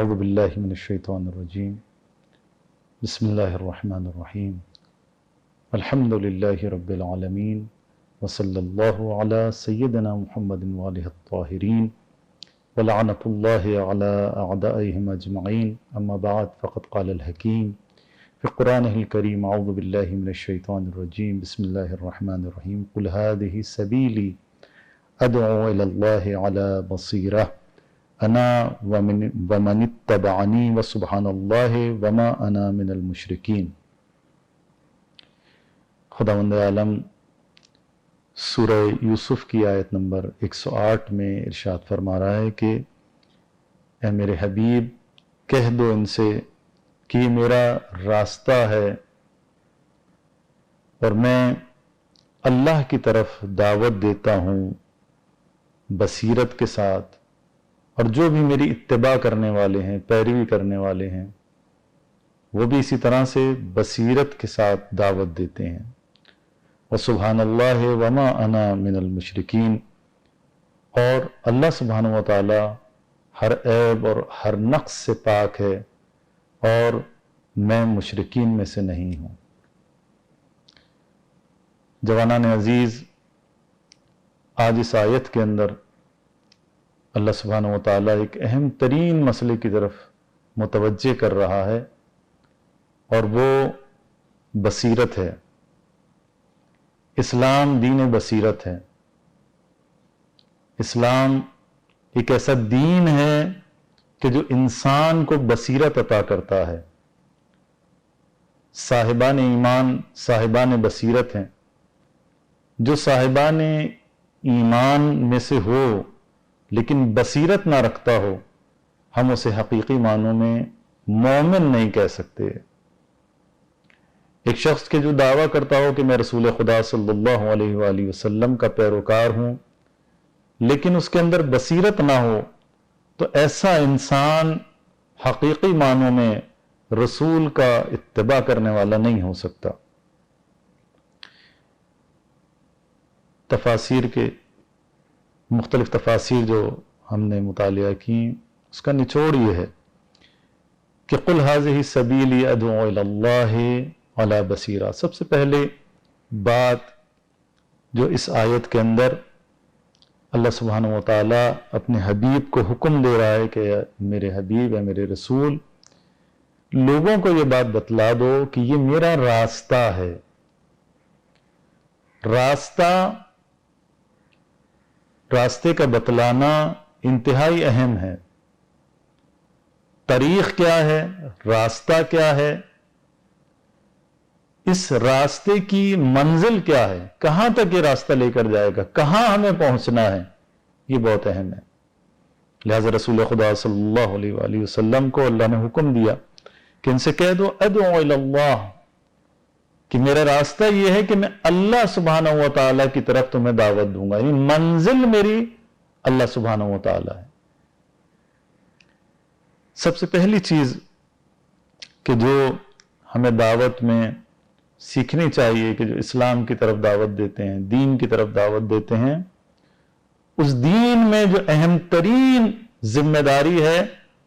اعوذ باللہ من الشیطان الرجیم بسم اللہ الرحمن الرحیم الحمد للہ رب العالمین وصلی اللہ علی سیدنا محمد وآلہ الطاہرین ولعنۃ اللہ علی اعدائہم اجمعین اما بعد فقد قال الحکیم فی قرآنہ الکریم اعوذ باللہ من الشیطان الرجیم بسم اللہ الرحمن الرحیم قل هذه سبیلی ادعو الی اللہ علی بصیرہ انا ومن اتبعنی وسبحان اللہ وما انا من المشرکین۔ خداوند عالم سورہ یوسف کی آیت نمبر 108 میں ارشاد فرما رہا ہے کہ اے میرے حبیب کہہ دو ان سے کہ یہ میرا راستہ ہے اور میں اللہ کی طرف دعوت دیتا ہوں بصیرت کے ساتھ، اور جو بھی میری اتباع کرنے والے ہیں، پیروی کرنے والے ہیں، وہ بھی اسی طرح سے بصیرت کے ساتھ دعوت دیتے ہیں۔ وَسُبْحَانَ اللَّهِ وَمَا أَنَا مِنَ الْمُشْرِكِينَ، اور اللہ سبحانہ و تعالی ہر عیب اور ہر نقص سے پاک ہے اور میں مشرکین میں سے نہیں ہوں۔ جوانان عزیز، آج اس آیت کے اندر اللہ سبحانہ و تعالیٰ ایک اہم ترین مسئلے کی طرف متوجہ کر رہا ہے، اور وہ بصیرت ہے۔ اسلام دین بصیرت ہے۔ اسلام ایک ایسا دین ہے کہ جو انسان کو بصیرت عطا کرتا ہے۔ صاحبان ایمان صاحبان بصیرت ہیں۔ جو صاحبان ایمان میں سے ہو لیکن بصیرت نہ رکھتا ہو، ہم اسے حقیقی معنوں میں مومن نہیں کہہ سکتے۔ ایک شخص کے جو دعویٰ کرتا ہو کہ میں رسول خدا صلی اللہ علیہ وآلہ وسلم کا پیروکار ہوں، لیکن اس کے اندر بصیرت نہ ہو، تو ایسا انسان حقیقی معنوں میں رسول کا اتباع کرنے والا نہیں ہو سکتا۔ تفاسیر کے مختلف تفاسیر جو ہم نے مطالعہ کی، اس کا نچوڑ یہ ہے کہ قل هذه سبیلی ادعو الی اللہ علی بصیرہ۔ سب سے پہلے بات جو اس آیت کے اندر اللہ سبحانہ و تعالیٰ اپنے حبیب کو حکم دے رہا ہے کہ میرے حبیب ہے، میرے رسول، لوگوں کو یہ بات بتلا دو کہ یہ میرا راستہ ہے۔ راستے کا بتلانا انتہائی اہم ہے۔ طریق کیا ہے، راستہ کیا ہے، اس راستے کی منزل کیا ہے، کہاں تک یہ راستہ لے کر جائے گا، کہاں ہمیں پہنچنا ہے، یہ بہت اہم ہے۔ لہذا رسول خدا صلی اللہ علیہ وآلہ وسلم کو اللہ نے حکم دیا کہ ان سے کہہ دو ادعو الی اللہ، کہ میرا راستہ یہ ہے کہ میں اللہ سبحانہ و تعالیٰ کی طرف تمہیں دعوت دوں گا، یعنی منزل میری اللہ سبحانہ و تعالیٰ ہے۔ سب سے پہلی چیز کہ جو ہمیں دعوت میں سیکھنی چاہیے، کہ جو اسلام کی طرف دعوت دیتے ہیں، دین کی طرف دعوت دیتے ہیں، اس دین میں جو اہم ترین ذمہ داری ہے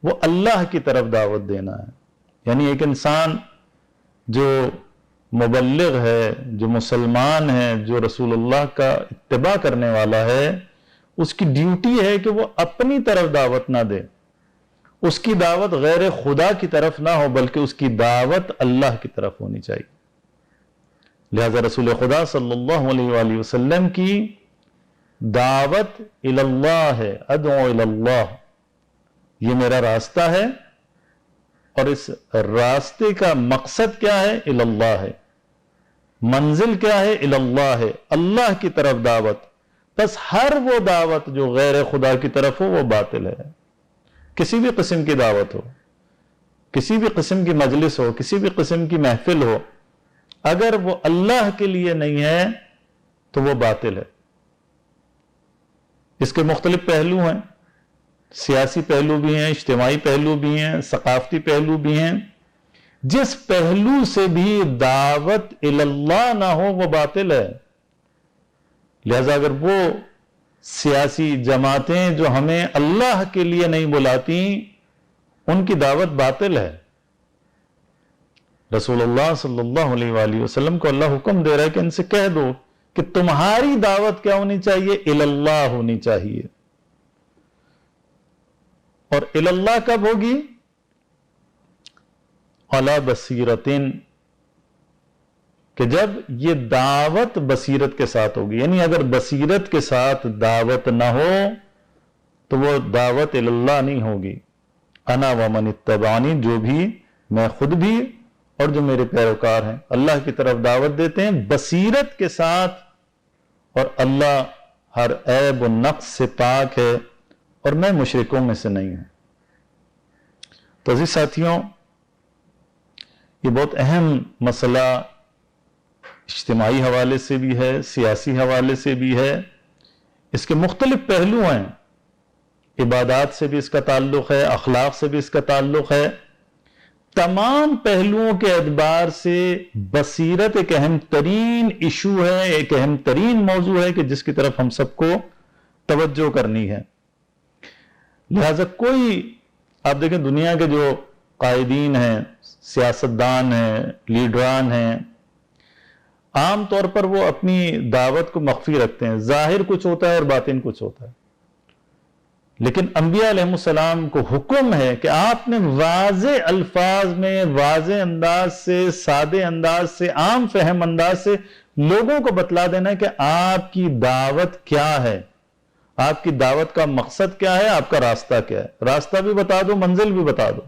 وہ اللہ کی طرف دعوت دینا ہے۔ یعنی ایک انسان جو مبلغ ہے، جو مسلمان ہے، جو رسول اللہ کا اتباع کرنے والا ہے، اس کی ڈیوٹی ہے کہ وہ اپنی طرف دعوت نہ دے، اس کی دعوت غیر خدا کی طرف نہ ہو، بلکہ اس کی دعوت اللہ کی طرف ہونی چاہیے۔ لہذا رسول خدا صلی اللہ علیہ وآلہ وسلم کی دعوت الی اللہ ہے، ادعو الی اللہ، یہ میرا راستہ ہے، اور اس راستے کا مقصد کیا ہے، الی اللہ ہے، منزل کیا ہے، الی اللہ ہے، اللہ کی طرف دعوت۔ بس ہر وہ دعوت جو غیر خدا کی طرف ہو وہ باطل ہے۔ کسی بھی قسم کی دعوت ہو، کسی بھی قسم کی مجلس ہو، کسی بھی قسم کی محفل ہو، اگر وہ اللہ کے لیے نہیں ہے تو وہ باطل ہے۔ اس کے مختلف پہلو ہیں، سیاسی پہلو بھی ہیں، اجتماعی پہلو بھی ہیں، ثقافتی پہلو بھی ہیں۔ جس پہلو سے بھی دعوت الی اللہ نہ ہو وہ باطل ہے۔ لہذا اگر وہ سیاسی جماعتیں جو ہمیں اللہ کے لیے نہیں بلاتی، ان کی دعوت باطل ہے. رسول اللہ صلی اللہ علیہ وآلہ وسلم کو اللہ حکم دے رہا ہے کہ ان سے کہہ دو کہ تمہاری دعوت کیا ہونی چاہیے؟ اللہ ہونی چاہیے. اور اللہ کب ہوگی؟ علی بصیرتن، کہ جب یہ دعوت بصیرت کے ساتھ ہوگی. یعنی اگر بصیرت کے ساتھ دعوت نہ ہو تو وہ دعوت اللہ نہیں ہوگی. انا ومن اتبعنی، جو بھی، میں خود بھی اور جو میرے پیروکار ہیں، اللہ کی طرف دعوت دیتے ہیں بصیرت کے ساتھ، اور اللہ ہر عیب و نقص سے پاک ہے اور میں مشرکوں میں سے نہیں ہوں. تو عزیز ساتھیوں، یہ بہت اہم مسئلہ اجتماعی حوالے سے بھی ہے، سیاسی حوالے سے بھی ہے. اس کے مختلف پہلو ہیں. عبادات سے بھی اس کا تعلق ہے، اخلاق سے بھی اس کا تعلق ہے. تمام پہلوؤں کے اعتبار سے بصیرت ایک اہم ترین ایشو ہے، ایک اہم ترین موضوع ہے کہ جس کی طرف ہم سب کو توجہ کرنی ہے. لہذا کوئی، آپ دیکھیں دنیا کے جو قائدین ہیں، سیاستدان ہیں، لیڈران ہیں، عام طور پر وہ اپنی دعوت کو مخفی رکھتے ہیں. ظاہر کچھ ہوتا ہے اور باطن کچھ ہوتا ہے. لیکن انبیاء علیہ السلام کو حکم ہے کہ آپ نے واضح الفاظ میں، واضح انداز سے، سادے انداز سے، عام فہم انداز سے لوگوں کو بتلا دینا کہ آپ کی دعوت کیا ہے، آپ کی دعوت کا مقصد کیا ہے، آپ کا راستہ کیا ہے. راستہ بھی بتا دو، منزل بھی بتا دو.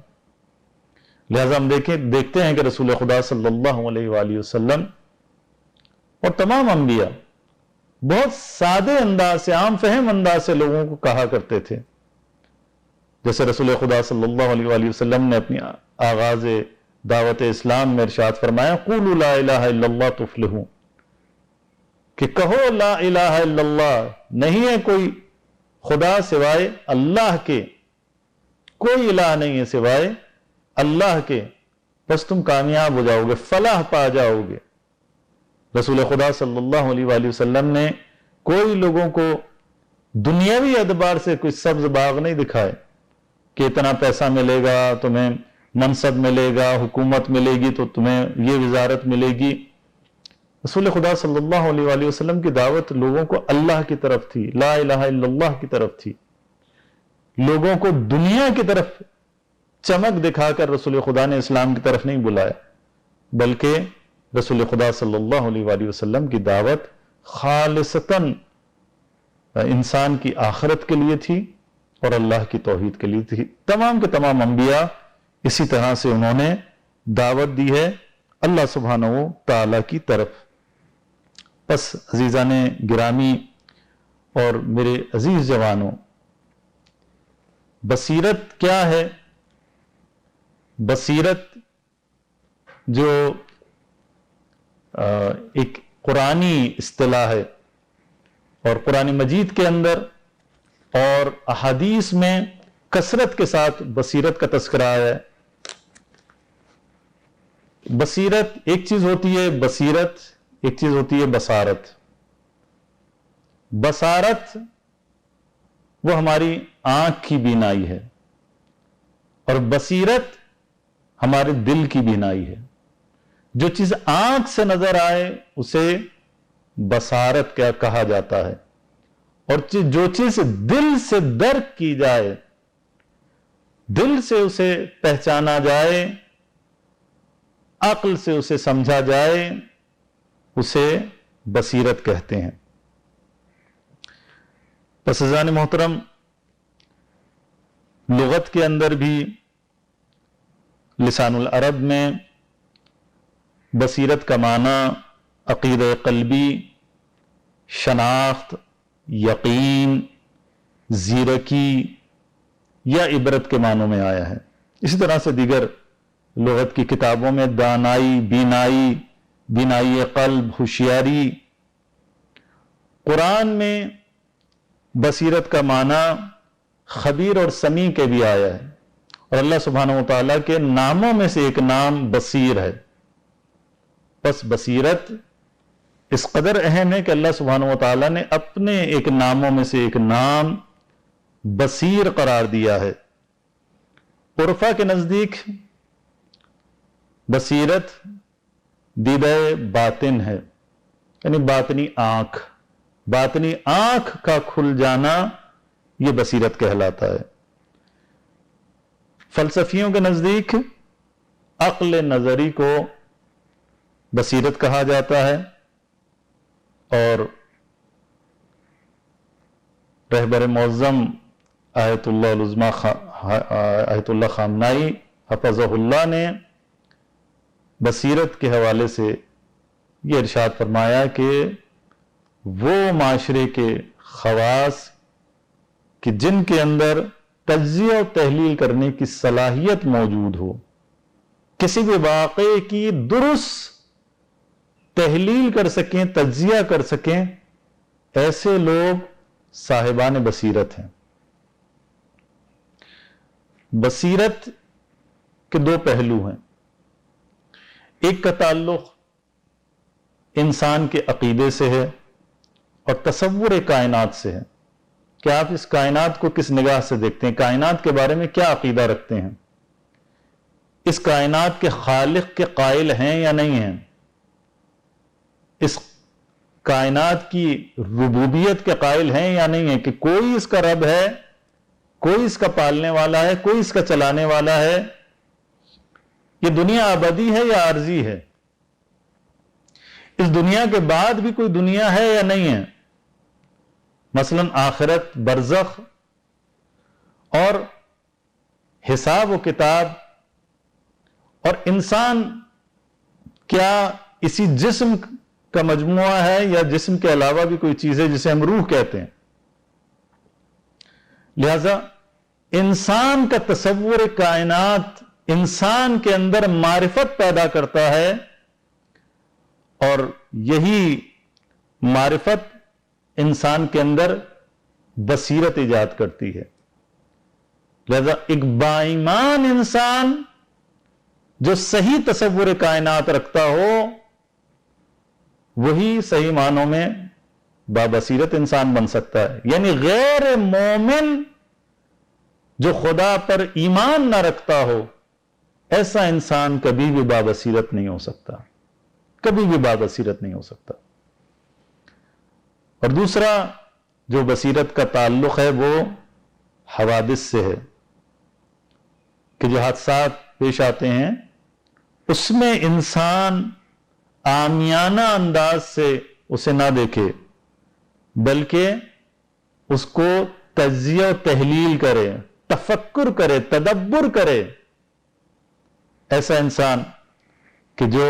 لہذا ہم دیکھتے ہیں کہ رسول خدا صلی اللہ علیہ وآلہ وسلم اور تمام انبیاء بہت سادے انداز سے، عام فہم انداز سے لوگوں کو کہا کرتے تھے. جیسے رسول خدا صلی اللہ علیہ وآلہ وسلم نے اپنی آغاز دعوت اسلام میں ارشاد فرمایا، قولوا لا الہ الا اللہ تفلحوا، کہ کہو لا الہ الا اللہ، نہیں ہے کوئی خدا سوائے اللہ کے، کوئی الہ نہیں ہے سوائے اللہ کے، بس تم کامیاب ہو جاؤ گے، فلاح پا جاؤ گے. رسول خدا صلی اللہ علیہ وآلہ وسلم نے کوئی لوگوں کو دنیاوی اعتبار سے کوئی سبز باغ نہیں دکھائے کہ اتنا پیسہ ملے گا، تمہیں منصب ملے گا، حکومت ملے گی تو تمہیں یہ وزارت ملے گی. رسول خدا صلی اللہ علیہ وآلہ وسلم کی دعوت لوگوں کو اللہ کی طرف تھی، لا الہ الا اللہ کی طرف تھی. لوگوں کو دنیا کی طرف چمک دکھا کر رسول خدا نے اسلام کی طرف نہیں بلایا، بلکہ رسول خدا صلی اللہ علیہ وآلہ وسلم کی دعوت خالصتاً انسان کی آخرت کے لیے تھی اور اللہ کی توحید کے لیے تھی. تمام کے تمام انبیاء اسی طرح سے انہوں نے دعوت دی ہے اللہ سبحانہ و تعالی کی طرف. بس عزیزان گرامی اور میرے عزیز جوانوں، بصیرت کیا ہے؟ بصیرت جو ایک قرآنی اصطلاح ہے، اور قرآن مجید کے اندر اور احادیث میں کثرت کے ساتھ بصیرت کا تذکرہ ہے. بصیرت ایک چیز ہوتی ہے، بصیرت ایک چیز ہوتی ہے بصارت. بصارت وہ ہماری آنکھ کی بینائی ہے، اور بصیرت ہمارے دل کی بینائی ہے. جو چیز آنکھ سے نظر آئے اسے بصارت کیا کہا جاتا ہے، اور جو چیز دل سے درک کی جائے، دل سے اسے پہچانا جائے، عقل سے اسے سمجھا جائے، اسے بصیرت کہتے ہیں. پس عزیزان محترم، لغت کے اندر بھی لسان العرب میں بصیرت کا معنی عقیدہ قلبی، شناخت، یقین، زیرکی یا عبرت کے معنوں میں آیا ہے. اسی طرح سے دیگر لغت کی کتابوں میں دانائی، بینائی، بینائی قلب، ہوشیاری. قرآن میں بصیرت کا معنی خبیر اور سمیع کے بھی آیا ہے، اور اللہ سبحانہ و تعالیٰ کے ناموں میں سے ایک نام بصیر ہے. بس بصیرت اس قدر اہم ہے کہ اللہ سبحانہ و تعالیٰ نے اپنے ایک ناموں میں سے ایک نام بصیر قرار دیا ہے. عرفا کے نزدیک بصیرت دیدہ باطن ہے، یعنی باطنی آنکھ کا کھل جانا یہ بصیرت کہلاتا ہے۔ فلسفیوں کے نزدیک عقل نظری کو بصیرت کہا جاتا ہے، اور رہبر معظم آیت اللہ العظمی آیت اللہ خامنائی حفظہ اللہ نے بصیرت کے حوالے سے یہ ارشاد فرمایا کہ وہ معاشرے کے خواص کہ جن کے اندر تجزیہ و تحلیل کرنے کی صلاحیت موجود ہو، کسی بھی واقعے کی درست تحلیل کر سکیں، تجزیہ کر سکیں، ایسے لوگ صاحبان بصیرت ہیں۔ بصیرت کے دو پہلو ہیں، ایک کا تعلق انسان کے عقیدے سے ہے اور تصور کائنات سے ہے کہ آپ اس کائنات کو کس نگاہ سے دیکھتے ہیں، کائنات کے بارے میں کیا عقیدہ رکھتے ہیں، اس کائنات کے خالق کے قائل ہیں یا نہیں ہیں، اس کائنات کی ربوبیت کے قائل ہیں یا نہیں ہیں کہ کوئی اس کا رب ہے، کوئی اس کا پالنے والا ہے، کوئی اس کا چلانے والا ہے، یہ دنیا ابدی ہے یا عارضی ہے، اس دنیا کے بعد بھی کوئی دنیا ہے یا نہیں ہے، مثلا آخرت، برزخ اور حساب و کتاب، اور انسان کیا اسی جسم کا مجموعہ ہے یا جسم کے علاوہ بھی کوئی چیز ہے جسے ہم روح کہتے ہیں۔ لہذا انسان کا تصور کائنات انسان کے اندر معرفت پیدا کرتا ہے، اور یہی معرفت انسان کے اندر بصیرت ایجاد کرتی ہے۔ لہذا ایک باایمان انسان جو صحیح تصور کائنات رکھتا ہو، وہی صحیح معنوں میں بابصیرت انسان بن سکتا ہے۔ یعنی غیر مومن جو خدا پر ایمان نہ رکھتا ہو، ایسا انسان کبھی بھی بابصیرت نہیں ہو سکتا، کبھی بھی بابصیرت نہیں ہو سکتا۔ اور دوسرا جو بصیرت کا تعلق ہے وہ حوادث سے ہے، کہ جو حادثات پیش آتے ہیں اس میں انسان عامیانہ انداز سے اسے نہ دیکھے، بلکہ اس کو تجزیہ و تحلیل کرے، تفکر کرے، تدبر کرے۔ ایسا انسان کہ جو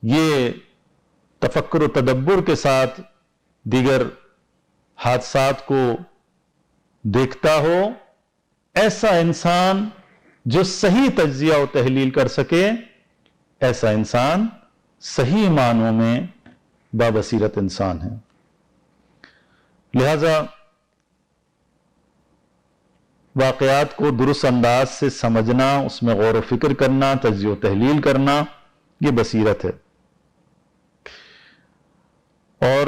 یہ تفکر و تدبر کے ساتھ دیگر حادثات کو دیکھتا ہو، ایسا انسان جو صحیح تجزیہ و تحلیل کر سکے، ایسا انسان صحیح معنوں میں بابصیرت انسان ہے۔ لہذا واقعات کو درست انداز سے سمجھنا، اس میں غور و فکر کرنا، تجزیہ و تحلیل کرنا، یہ بصیرت ہے۔ اور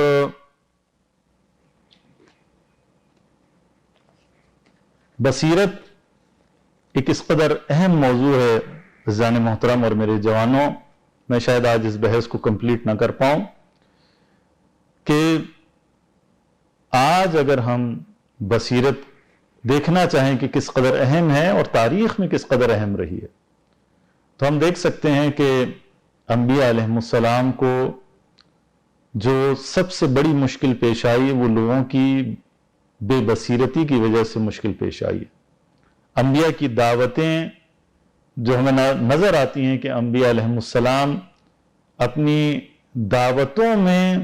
بصیرت ایک اس قدر اہم موضوع ہے عزیزان محترم اور میرے جوانوں، میں شاید آج اس بحث کو کمپلیٹ نہ کر پاؤں، کہ آج اگر ہم بصیرت دیکھنا چاہیں کہ کس قدر اہم ہے اور تاریخ میں کس قدر اہم رہی ہے، تو ہم دیکھ سکتے ہیں کہ انبیاء علیہ السلام کو جو سب سے بڑی مشکل پیش آئی وہ لوگوں کی بے بصیرتی کی وجہ سے مشکل پیش آئی ہے۔ انبیاء کی دعوتیں جو ہمیں نظر آتی ہیں کہ انبیاء علیہ السلام اپنی دعوتوں میں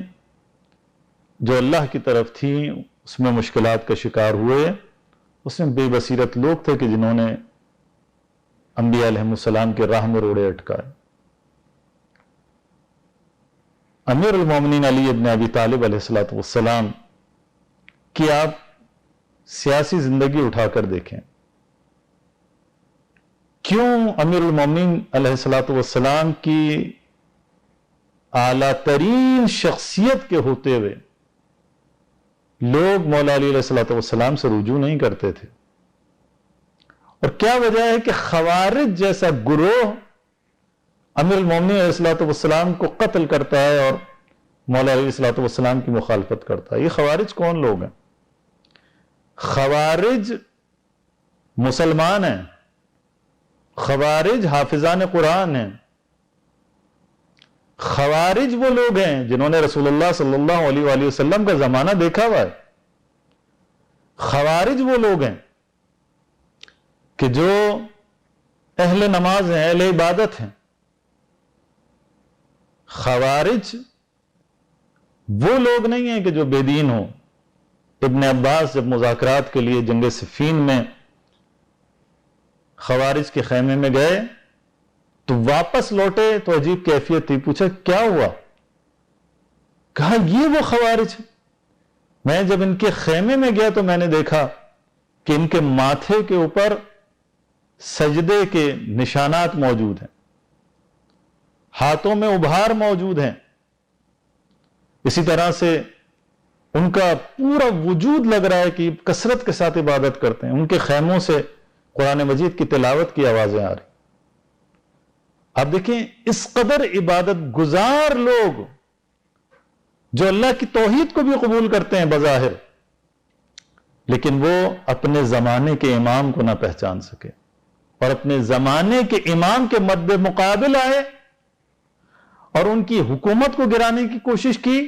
جو اللہ کی طرف تھیں اس میں مشکلات کا شکار ہوئے، اس میں بے بصیرت لوگ تھے کہ جنہوں نے انبیاء علیہ السلام کے راہ میں روڑے اٹکائے۔ امیر المومنین علی ابن ابی طالب علیہ السلام کی آپ سیاسی زندگی اٹھا کر دیکھیں، کیوں امیر المومنین علیہ السلام کی اعلیٰ ترین شخصیت کے ہوتے ہوئے لوگ مولا علی علیہ السلام سے رجوع نہیں کرتے تھے، اور کیا وجہ ہے کہ خوارج جیسا گروہ امیر المومنین علیہ الصلوۃ والسلام کو قتل کرتا ہے اور مولا علیہ الصلوۃ والسلام کی مخالفت کرتا ہے؟ یہ خوارج کون لوگ ہیں؟ خوارج مسلمان ہیں، خوارج حافظان قرآن ہیں، خوارج وہ لوگ ہیں جنہوں نے رسول اللہ صلی اللہ علیہ وآلہ وسلم کا زمانہ دیکھا ہوا ہے۔ خوارج وہ لوگ ہیں کہ جو اہل نماز ہیں، اہل عبادت ہیں۔ خوارج وہ لوگ نہیں ہیں کہ جو بے دین ہوں۔ ابن عباس جب مذاکرات کے لیے جنگ صفین میں خوارج کے خیمے میں گئے تو واپس لوٹے تو عجیب کیفیت تھی، پوچھا کیا ہوا؟ کہا یہ وہ خوارج ہیں۔ میں جب ان کے خیمے میں گیا تو میں نے دیکھا کہ ان کے ماتھے کے اوپر سجدے کے نشانات موجود ہیں، ہاتھوں میں ابھار موجود ہیں، اسی طرح سے ان کا پورا وجود لگ رہا ہے کہ کثرت کے ساتھ عبادت کرتے ہیں۔ ان کے خیموں سے قرآن مجید کی تلاوت کی آوازیں آ رہی۔ آپ دیکھیں اس قدر عبادت گزار لوگ جو اللہ کی توحید کو بھی قبول کرتے ہیں بظاہر، لیکن وہ اپنے زمانے کے امام کو نہ پہچان سکے اور اپنے زمانے کے امام کے مد مقابل آئے اور ان کی حکومت کو گرانے کی کوشش کی،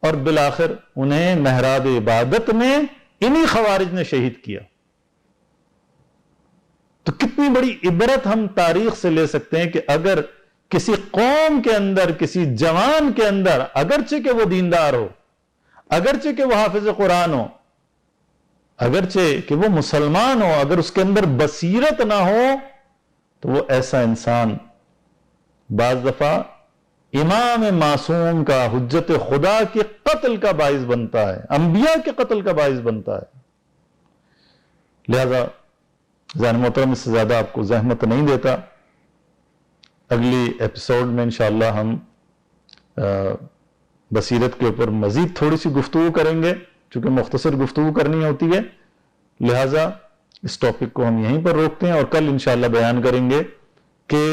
اور بالآخر انہیں محراب عبادت میں انہی خوارج نے شہید کیا۔ تو کتنی بڑی عبرت ہم تاریخ سے لے سکتے ہیں کہ اگر کسی قوم کے اندر، کسی جوان کے اندر، اگرچہ کہ وہ دیندار ہو، اگرچہ کہ وہ حافظ قرآن ہو، اگرچہ کہ وہ مسلمان ہو، اگر اس کے اندر بصیرت نہ ہو تو وہ ایسا انسان بعض دفعہ امام معصوم کا، حجت خدا کے قتل کا باعث بنتا ہے، انبیاء کے قتل کا باعث بنتا ہے۔ لہذا ذہن محترم اس سے زیادہ آپ کو زحمت نہیں دیتا، اگلی ایپیسوڈ میں انشاءاللہ ہم بصیرت کے اوپر مزید تھوڑی سی گفتگو کریں گے، چونکہ مختصر گفتگو کرنی ہوتی ہے، لہذا اس ٹاپک کو ہم یہیں پر روکتے ہیں اور کل انشاءاللہ بیان کریں گے کہ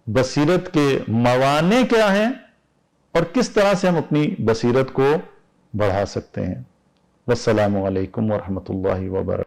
بصیرت کے موانع کیا ہیں اور کس طرح سے ہم اپنی بصیرت کو بڑھا سکتے ہیں۔ والسلام علیکم ورحمۃ اللہ وبرکاتہ۔